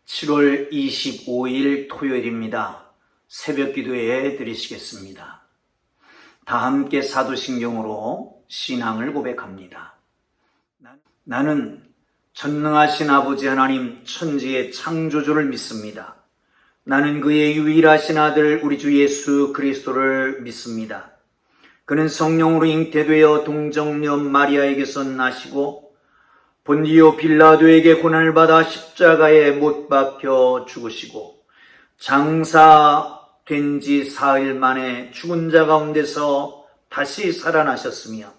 7월 25일 토요일입니다. 새벽 기도에 드리시겠습니다. 다 함께 사도신경으로 신앙을 고백합니다. 나는 전능하신 아버지 하나님 천지의 창조주를 믿습니다. 나는 그의 유일하신 아들 우리 주 예수 그리스도를 믿습니다. 그는 성령으로 잉태되어 동정녀 마리아에게서 나시고 본디오 빌라도에게 고난을 받아 십자가에 못 박혀 죽으시고 장사된 지 사흘 만에 죽은 자 가운데서 다시 살아나셨으며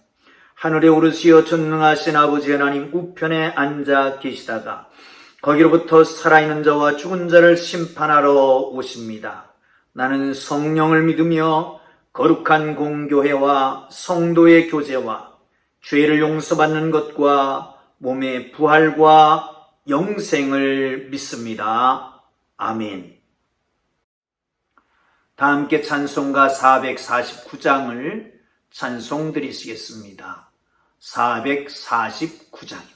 하늘에 오르시어 전능하신 아버지 하나님 우편에 앉아 계시다가 거기로부터 살아있는 자와 죽은 자를 심판하러 오십니다. 나는 성령을 믿으며 거룩한 공교회와 성도의 교제와 죄를 용서받는 것과 몸의 부활과 영생을 믿습니다. 아멘. 다 함께 찬송가 449장을 찬송 드리시겠습니다. 449장입니다.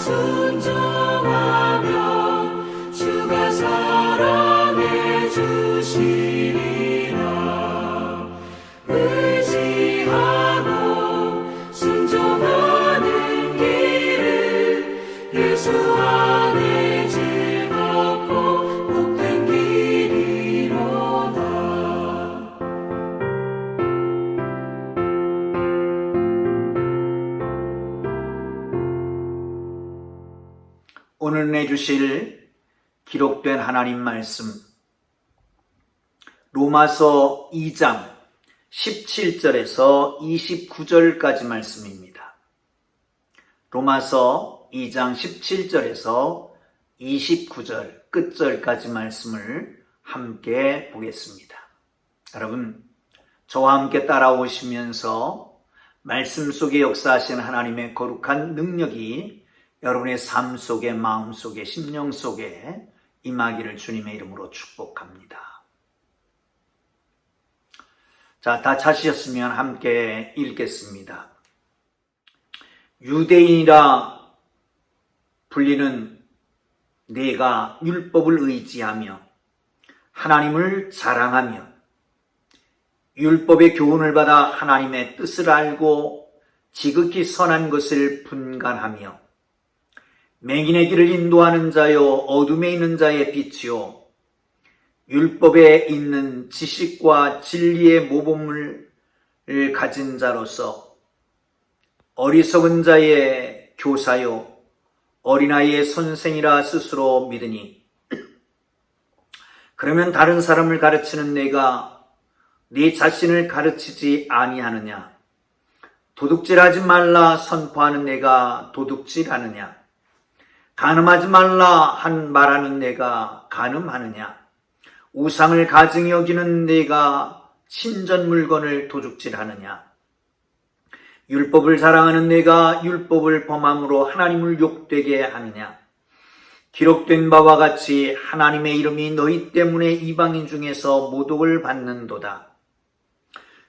순종하며 주가 사랑해 주시리라. 오늘 내주실 기록된 하나님 말씀 로마서 2장 17절에서 29절까지 말씀입니다. 로마서 2장 17절에서 29절 끝절까지 말씀을 함께 보겠습니다. 여러분, 저와 함께 따라오시면서 말씀 속에 역사하신 하나님의 거룩한 능력이 여러분의 삶 속에, 마음 속에, 심령 속에 임하기를 주님의 이름으로 축복합니다. 자, 다 찾으셨으면 함께 읽겠습니다. 유대인이라 불리는 내가 율법을 의지하며 하나님을 자랑하며 율법의 교훈을 받아 하나님의 뜻을 알고 지극히 선한 것을 분간하며 맹인의 길을 인도하는 자요 어둠에 있는 자의 빛이요 율법에 있는 지식과 진리의 모범을 가진 자로서 어리석은 자의 교사요 어린아이의 선생이라 스스로 믿으니 그러면 다른 사람을 가르치는 내가 네 자신을 가르치지 아니하느냐? 도둑질하지 말라 선포하는 내가 도둑질하느냐? 간음하지 말라 말하는 내가 간음하느냐? 우상을 가증히 여기는 내가 신전 물건을 도둑질하느냐? 율법을 자랑하는 내가 율법을 범함으로 하나님을 욕되게 하느냐? 기록된 바와 같이 하나님의 이름이 너희 때문에 이방인 중에서 모독을 받는도다.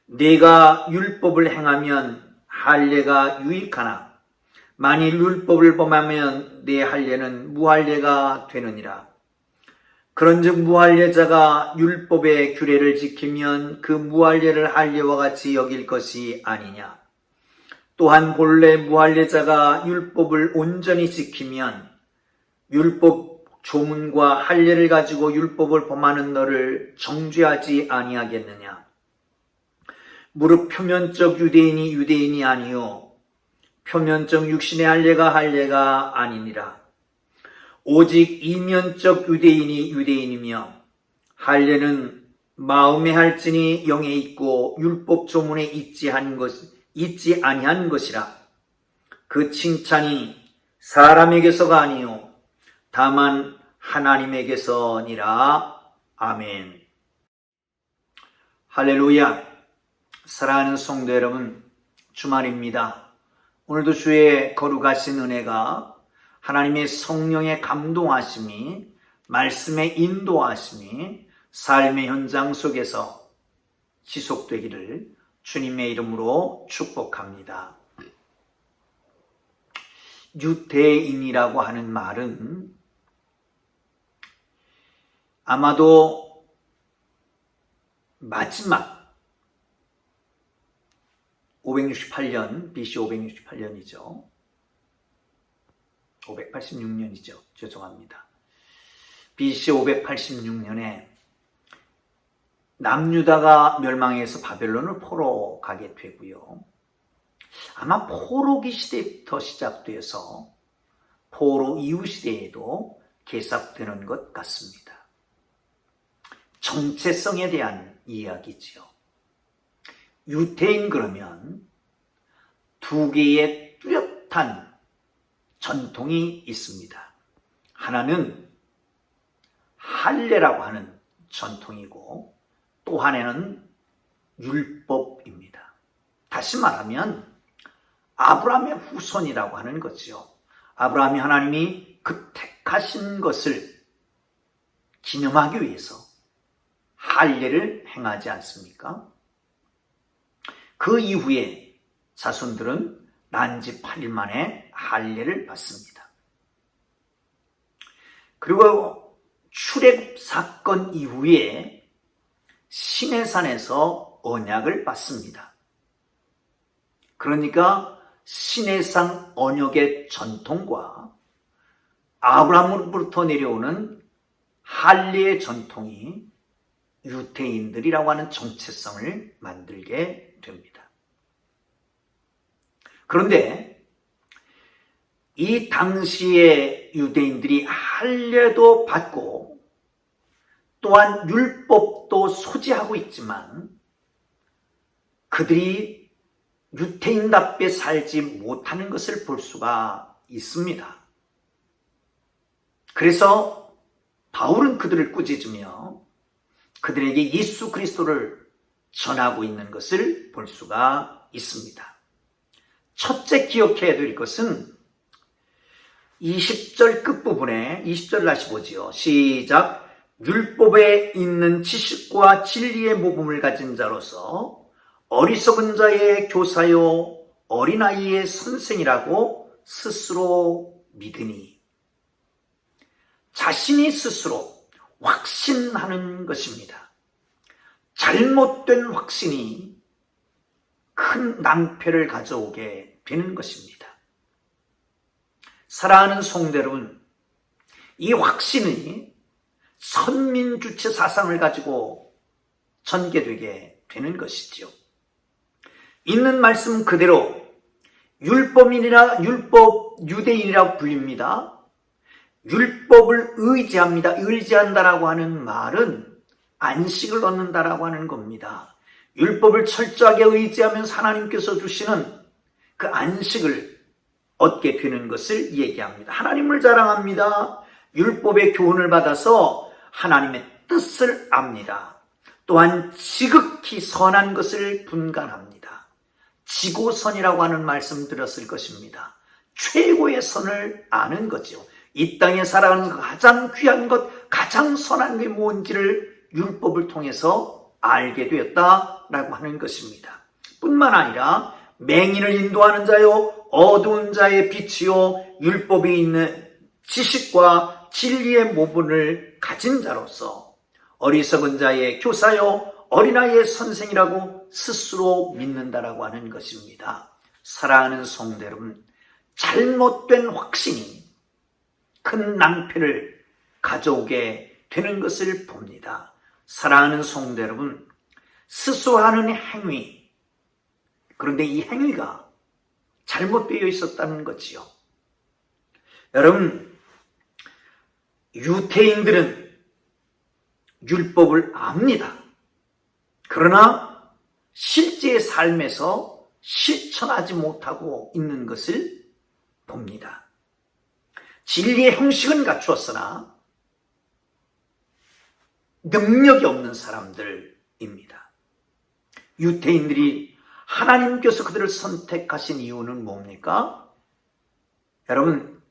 네가 율법을 행하면 할례가 유익하나 만일 율법을 범하면 네 할례는 무할례가 되느니라. 그런즉 무할례자가 율법의 규례를 지키면 그 무할례를 할례와 같이 여길 것이 아니냐. 또한 본래 무할례자가 율법을 온전히 지키면 율법 조문과 할례를 가지고 율법을 범하는 너를 정죄하지 아니하겠느냐. 무릇 표면적 유대인이 유대인이 아니요 표면적 육신의 할례가 아니니라. 오직 이면적 유대인이 유대인이며 할례는 마음에 할지니 영에 있고 율법 조문에 있지 아니한 것이라. 그 칭찬이 사람에게서가 아니요 다만 하나님에게서니라. 아멘. 할렐루야. 사랑하는 성도 여러분, 주말입니다. 오늘도 주의 거룩하신 은혜가 하나님의 성령의 감동하심이 말씀의 인도하심이 삶의 현장 속에서 지속되기를 주님의 이름으로 축복합니다. 유대인이라고 하는 말은 아마도 마지막 568년, BC 568년이죠. 586년이죠. 죄송합니다. BC 586년에 남유다가 멸망해서 바벨론을 포로 가게 되고요. 아마 포로기 시대부터 시작돼서 포로 이후 시대에도 계속되는 것 같습니다. 정체성에 대한 이야기지요. 유대인 그러면 두 개의 뚜렷한 전통이 있습니다. 하나는 할례라고 하는 전통이고 또 하나는 율법입니다. 다시 말하면 아브라함의 후손이라고 하는 거죠. 아브라함이 하나님이 그 택하신 것을 기념하기 위해서 할례를 행하지 않습니까? 그 이후에 자손들은 난지 8일 만에 할례를 받습니다. 그리고 출애굽 사건 이후에 시내산에서 언약을 받습니다. 그러니까 시내산 언약의 전통과 아브라함으로부터 내려오는 할례의 전통이 유대인들이라고 하는 정체성을 만들게 됩니다. 그런데 이 당시에 유대인들이 할례도 받고 또한 율법도 소지하고 있지만 그들이 유대인답게 살지 못하는 것을 볼 수가 있습니다. 그래서 바울은 그들을 꾸짖으며 그들에게 예수 그리스도를 전하고 있는 것을 볼 수가 있습니다. 첫째 기억해야 될 것은 20절 끝부분에 20절 다시 보지요. 시작. 율법에 있는 지식과 진리의 모범을 가진 자로서 어리석은 자의 교사요 어린아이의 선생이라고 스스로 믿으니, 자신이 스스로 확신하는 것입니다. 잘못된 확신이 큰 낭패를 가져오게 되는 것입니다. 사랑하는 성도 여러분, 이 확신이 선민주체 사상을 가지고 전개되게 되는 것이죠. 있는 말씀 그대로 유대인이라고 불립니다. 율법을 의지합니다. 의지한다라고 하는 말은 안식을 얻는다라고 하는 겁니다. 율법을 철저하게 의지하면서 하나님께서 주시는 그 안식을 얻게 되는 것을 얘기합니다. 하나님을 자랑합니다. 율법의 교훈을 받아서 하나님의 뜻을 압니다. 또한 지극히 선한 것을 분간합니다. 지고선이라고 하는 말씀 들었을 것입니다. 최고의 선을 아는 거죠. 이 땅에 살아가는 가장 귀한 것, 가장 선한 게 뭔지를 율법을 통해서 알게 되었다라고 하는 것입니다. 뿐만 아니라 맹인을 인도하는 자요, 어두운 자의 빛이요, 율법이 있는 지식과 진리의 모분을 가진 자로서 어리석은 자의 교사요, 어린아이의 선생이라고 스스로 믿는다라고 하는 것입니다. 사랑하는 성도 여러분, 잘못된 확신이 큰 낭패를 가져오게 되는 것을 봅니다. 사랑하는 성도 여러분, 스스로 하는 행위, 그런데 이 행위가 잘못되어 있었다는 거지요. 여러분, 유대인들은 율법을 압니다. 그러나 실제의 삶에서 실천하지 못하고 있는 것을 봅니다. 진리의 형식은 갖추었으나 능력이 없는 사람들입니다. 유대인들이 하나님께서 그들을 선택하신 이유는 뭡니까? 여러분,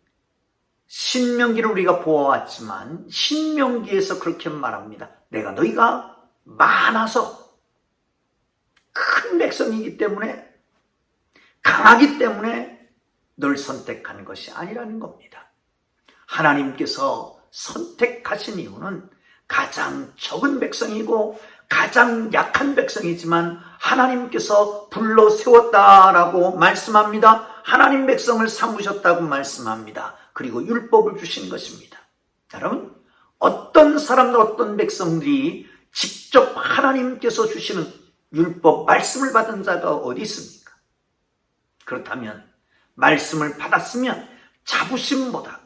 신명기를 우리가 보아왔지만 신명기에서 그렇게 말합니다. 내가 너희가 많아서 큰 백성이기 때문에, 강하기 때문에 널 선택하는 것이 아니라는 겁니다. 하나님께서 선택하신 이유는 가장 적은 백성이고 가장 약한 백성이지만 하나님께서 불러 세웠다라고 말씀합니다. 하나님 백성을 삼으셨다고 말씀합니다. 그리고 율법을 주신 것입니다. 여러분, 어떤 사람들, 어떤 백성들이 직접 하나님께서 주시는 율법, 말씀을 받은 자가 어디 있습니까? 그렇다면 말씀을 받았으면 자부심보다,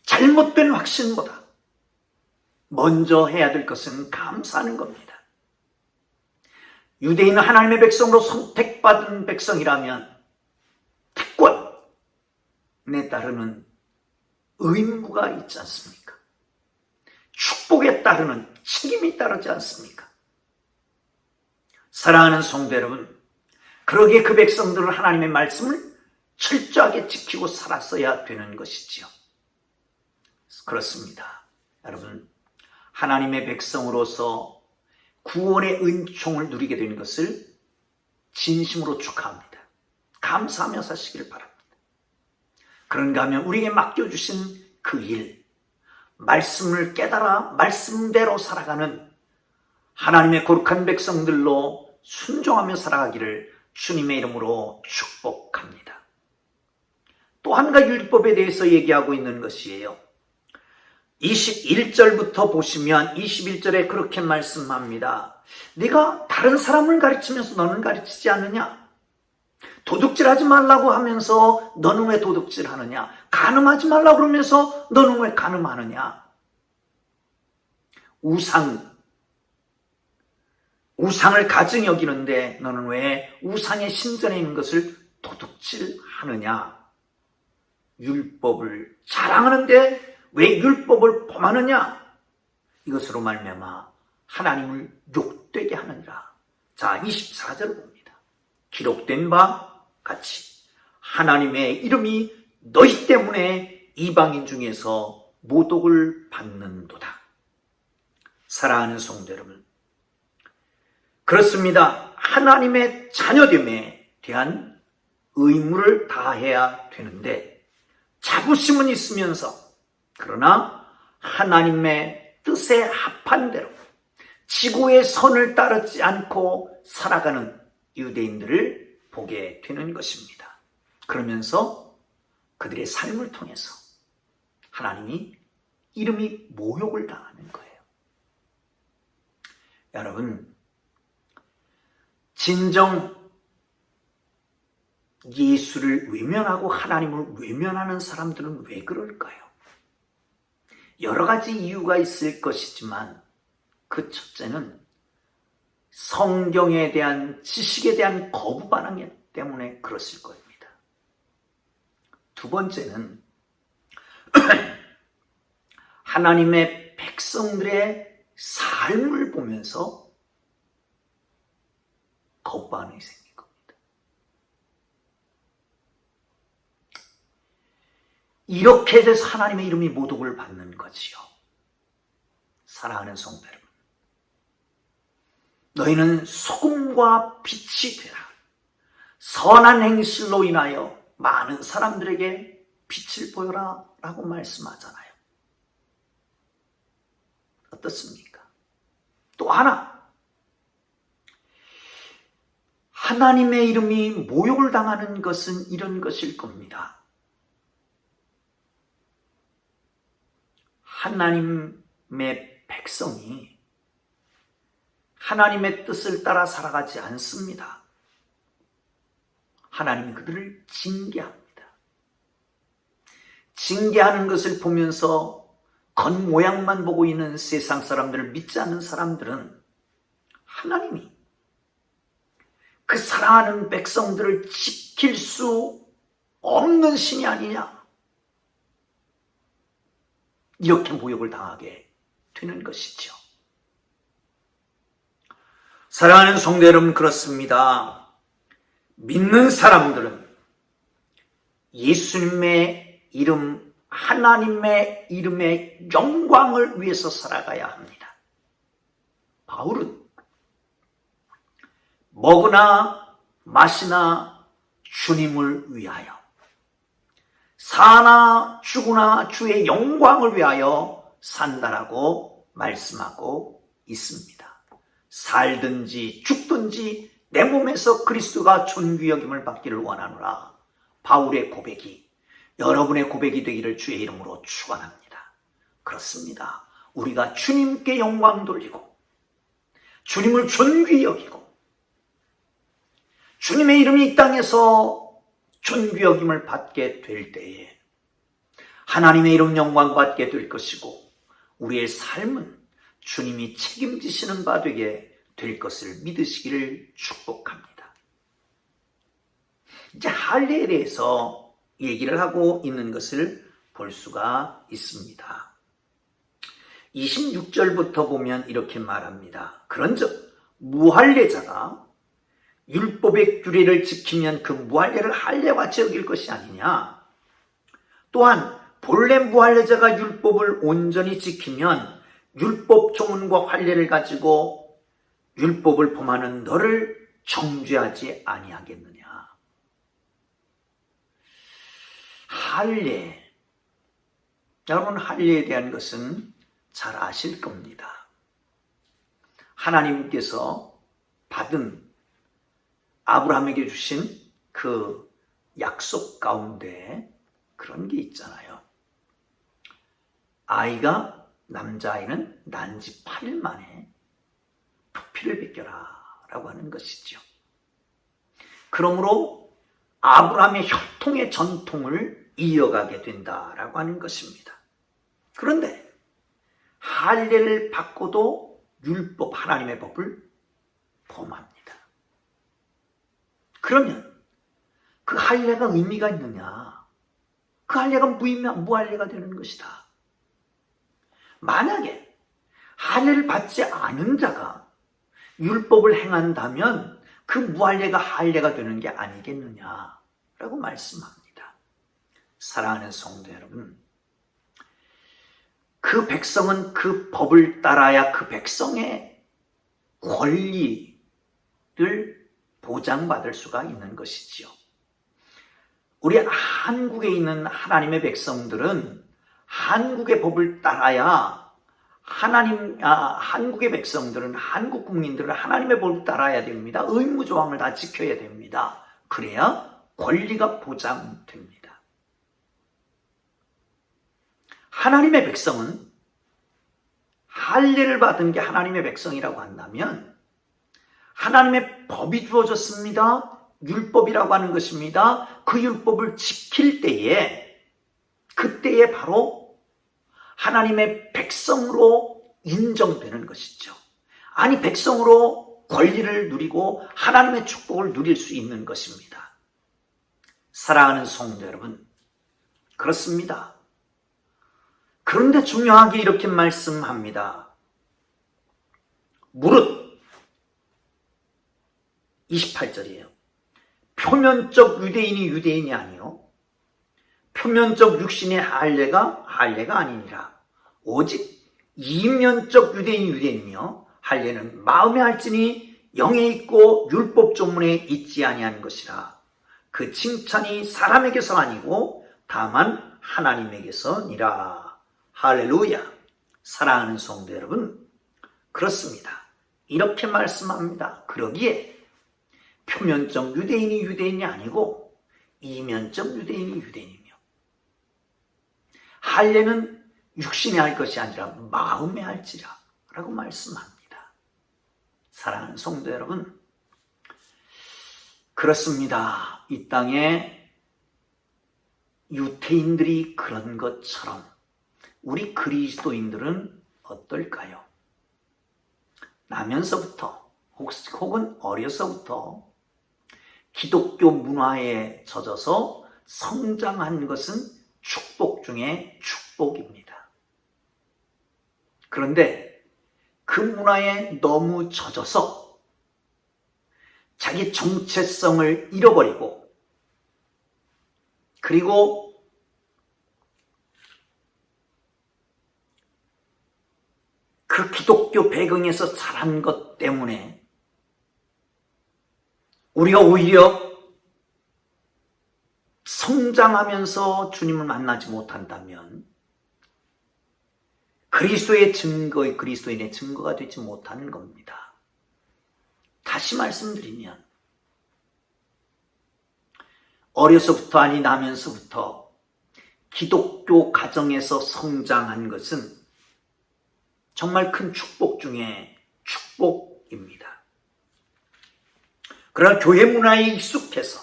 잘못된 확신보다 먼저 해야 될 것은 감사하는 겁니다. 유대인은 하나님의 백성으로 선택받은 백성이라면 특권에 따르는 의무가 있지 않습니까? 축복에 따르는 책임이 따르지 않습니까? 사랑하는 성도 여러분, 그러기에 그 백성들은 하나님의 말씀을 철저하게 지키고 살았어야 되는 것이지요. 그렇습니다. 여러분, 하나님의 백성으로서 구원의 은총을 누리게 된 것을 진심으로 축하합니다. 감사하며 사시기를 바랍니다. 그런가 하면 우리에게 맡겨주신 그 일, 말씀을 깨달아 말씀대로 살아가는 하나님의 거룩한 백성들로 순종하며 살아가기를 주님의 이름으로 축복합니다. 또 한 가지 율법에 대해서 얘기하고 있는 것이에요. 21절부터 보시면 21절에 그렇게 말씀합니다. 네가 다른 사람을 가르치면서 너는 가르치지 않느냐? 도둑질하지 말라고 하면서 너는 왜 도둑질하느냐? 간음하지 말라고 그러면서 너는 왜 간음하느냐? 우상을 가증히 여기는데 너는 왜 우상의 신전에 있는 것을 도둑질하느냐? 율법을 자랑하는데 왜 율법을 범하느냐? 이것으로 말미암아 하나님을 욕되게 하느니라. 자, 24절을 봅니다. 기록된 바 같이 하나님의 이름이 너희 때문에 이방인 중에서 모독을 받는도다. 사랑하는 성도 여러분, 그렇습니다. 하나님의 자녀됨에 대한 의무를 다해야 되는데 자부심은 있으면서 그러나 하나님의 뜻에 합한 대로 지구의 선을 따르지 않고 살아가는 유대인들을 보게 되는 것입니다. 그러면서 그들의 삶을 통해서 하나님이 이름이 모욕을 당하는 거예요. 여러분, 진정 예수를 외면하고 하나님을 외면하는 사람들은 왜 그럴까요? 여러 가지 이유가 있을 것이지만 그 첫째는 성경에 대한 지식에 대한 거부 반응 때문에 그랬을 겁니다. 두 번째는 하나님의 백성들의 삶을 보면서 거부 반응이 생긴 겁니다. 이렇게 돼서 하나님의 이름이 모독을 받는 거지요. 사랑하는 성도 여러분, 너희는 소금과 빛이 되라. 선한 행실로 인하여 많은 사람들에게 빛을 보여라 라고 말씀하잖아요. 어떻습니까? 또 하나, 하나님의 이름이 모욕을 당하는 것은 이런 것일 겁니다. 하나님의 백성이 하나님의 뜻을 따라 살아가지 않습니다. 하나님이 그들을 징계합니다. 징계하는 것을 보면서 겉모양만 보고 있는 세상 사람들을 믿지 않는 사람들은 하나님이 그 사랑하는 백성들을 지킬 수 없는 신이 아니냐, 이렇게 모욕을 당하게 되는 것이죠. 사랑하는 성도 여러분, 그렇습니다. 믿는 사람들은 예수님의 이름, 하나님의 이름의 영광을 위해서 살아가야 합니다. 바울은 먹으나 마시나 주님을 위하여, 사나 죽으나 주의 영광을 위하여 산다라고 말씀하고 있습니다. 살든지 죽든지 내 몸에서 그리스도가 존귀 여김을 받기를 원하노라. 바울의 고백이 여러분의 고백이 되기를 주의 이름으로 축원합니다. 그렇습니다. 우리가 주님께 영광 돌리고 주님을 존귀 여기고 주님의 이름이 이 땅에서 존귀 여김을 받게 될 때에 하나님의 이름 영광 받게 될 것이고 우리의 삶은 주님이 책임지시는 바 되게 될 것을 믿으시기를 축복합니다. 이제 할례에 대해서 얘기를 하고 있는 것을 볼 수가 있습니다. 26절부터 보면 이렇게 말합니다. 그런즉 무할례자가 율법의 규례를 지키면 그 무할례를 할례와 여길 것이 아니냐. 또한 본래 무할례자가 율법을 온전히 지키면 율법 조문과 할례를 가지고 율법을 범하는 너를 정죄하지 아니하겠느냐. 할례, 여러분, 할례에 대한 것은 잘 아실 겁니다. 하나님께서 받은 아브라함에게 주신 그 약속 가운데 그런 게 있잖아요. 남자아이는 난지 8일 만에 부피를 벗겨라 라고 하는 것이죠. 그러므로 아브라함의 혈통의 전통을 이어가게 된다라고 하는 것입니다. 그런데 할례를 받고도 율법, 하나님의 법을 범합니다. 그러면 그 할례가 의미가 있느냐? 그 할례가 무할례가 되는 것이다. 만약에 할례를 받지 않은 자가 율법을 행한다면 그 무할례가 할례가 되는 게 아니겠느냐라고 말씀합니다. 사랑하는 성도 여러분, 그 백성은 그 법을 따라야 그 백성의 권리를 보장받을 수가 있는 것이지요. 우리 한국에 있는 하나님의 백성들은 한국의 법을 따라야 한국의 백성들은, 한국 국민들은 하나님의 법을 따라야 됩니다. 의무조항을 다 지켜야 됩니다. 그래야 권리가 보장됩니다. 하나님의 백성은 할례를 받은 게 하나님의 백성이라고 한다면 하나님의 법이 주어졌습니다. 율법이라고 하는 것입니다. 그 율법을 지킬 때에 그때에 바로 하나님의 백성으로 인정되는 것이죠. 아니, 백성으로 권리를 누리고 하나님의 축복을 누릴 수 있는 것입니다. 사랑하는 성도 여러분, 그렇습니다. 그런데 중요하게 이렇게 말씀합니다. 무릇 28절이에요. 표면적 유대인이 유대인이 아니요 표면적 육신의 할례가 아니니라. 오직 이면적 유대인이 유대인이며 할례는 마음에 할지니 영에 있고 율법 조문에 있지 아니한 것이라. 그 칭찬이 사람에게서 아니고 다만 하나님에게서니라. 할렐루야. 사랑하는 성도 여러분, 그렇습니다. 이렇게 말씀합니다. 그러기에 표면적 유대인이 유대인이 아니고 이면적 유대인이 유대인이며 할례는 육신에 할 것이 아니라 마음에 할지라 라고 말씀합니다. 사랑하는 성도 여러분, 그렇습니다. 이 땅에 유태인들이 그런 것처럼 우리 그리스도인들은 어떨까요? 나면서부터 혹은 어려서부터 기독교 문화에 젖어서 성장한 것은 축복 중에 축복입니다. 그런데 그 문화에 너무 젖어서 자기 정체성을 잃어버리고, 그리고 그 기독교 배경에서 자란 것 때문에 우리가 오히려 성장하면서 주님을 만나지 못한다면 그리스도인의 증거가 되지 못하는 겁니다. 다시 말씀드리면 어려서부터 아니 나면서부터 기독교 가정에서 성장한 것은 정말 큰 축복 중에 축복입니다. 그러나 교회 문화에 익숙해서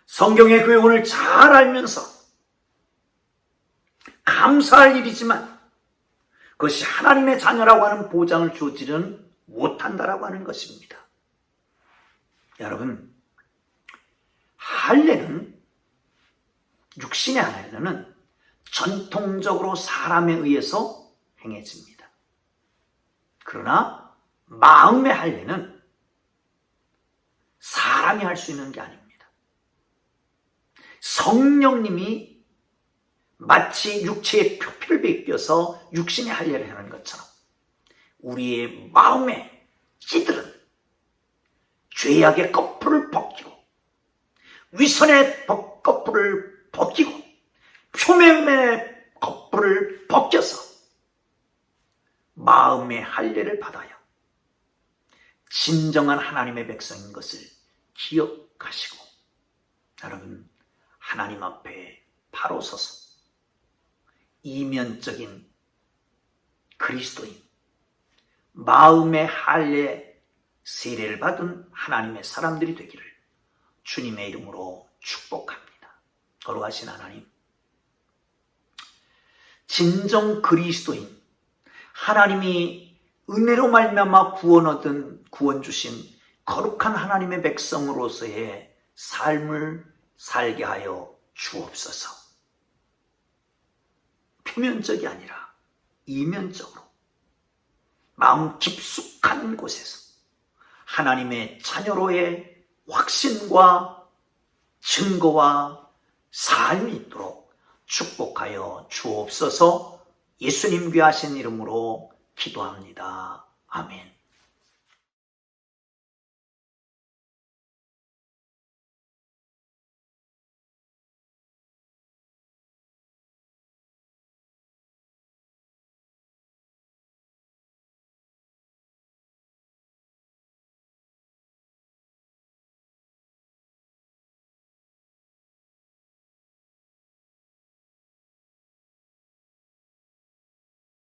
성경의 교훈을 잘 알면서 감사할 일이지만 그것이 하나님의 자녀라고 하는 보장을 주지는 못한다라고 하는 것입니다. 여러분, 할례는, 육신의 할례는 전통적으로 사람에 의해서 행해집니다. 그러나 마음의 할례는 사람이 할 수 있는 게 아닙니다. 성령님이 마치 육체의 표피를 벗겨서 육신의 할례를 하는 것처럼 우리의 마음에 찌들은 죄악의 거풀을 벗기고 위선의 거풀을 벗기고 표면의 거풀을 벗겨서 마음의 할례를 받아요. 진정한 하나님의 백성인 것을 기억하시고 여러분, 하나님 앞에 바로 서서 이면적인 그리스도인, 마음의 할례 세례를 받은 하나님의 사람들이 되기를 주님의 이름으로 축복합니다. 거룩하신 하나님, 진정 그리스도인, 하나님이 은혜로 말미암아 구원 얻은 구원 주신 거룩한 하나님의 백성으로서의 삶을 살게 하여 주옵소서. 표면적이 아니라 이면적으로 마음 깊숙한 곳에서 하나님의 자녀로의 확신과 증거와 삶이 있도록 축복하여 주옵소서. 예수님 귀하신 이름으로 기도합니다. 아멘.